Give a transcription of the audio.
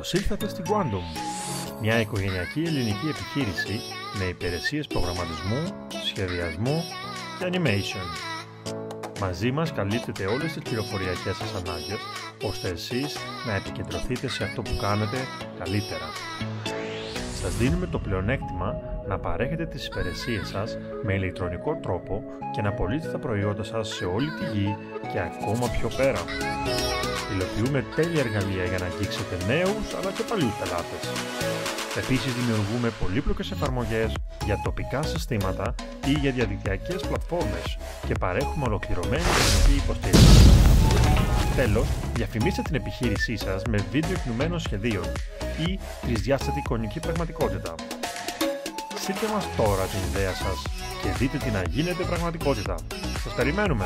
Καλώς ήρθατε στην Quantum, μια οικογενειακή ελληνική επιχείρηση με υπηρεσίες προγραμματισμού, σχεδιασμού και animation. Μαζί μας καλύπτετε όλες τις πληροφοριακές σας ανάγκες, ώστε εσείς να επικεντρωθείτε σε αυτό που κάνετε καλύτερα. Σας δίνουμε το πλεονέκτημα να παρέχετε τις υπηρεσίες σας με ηλεκτρονικό τρόπο και να πωλείτε τα προϊόντα σας σε όλη τη γη και ακόμα πιο πέρα. Υλοποιούμε τέλεια εργαλεία για να αγγίξετε νέους αλλά και παλιούς πελάτες. Επίσης δημιουργούμε πολύπλοκες εφαρμογές για τοπικά συστήματα ή για διαδικτυακές πλατφόρμες και παρέχουμε ολοκληρωμένη τεχνική υποστήριξη. Τέλος, διαφημίστε την επιχείρησή σας με βίντεο κινουμένων σχεδίων ή τρισδιάστατη εικονική πραγματικότητα. Στείλτε μας τώρα την ιδέα σας και δείτε τι να γίνεται πραγματικότητα. Σας περιμένουμε!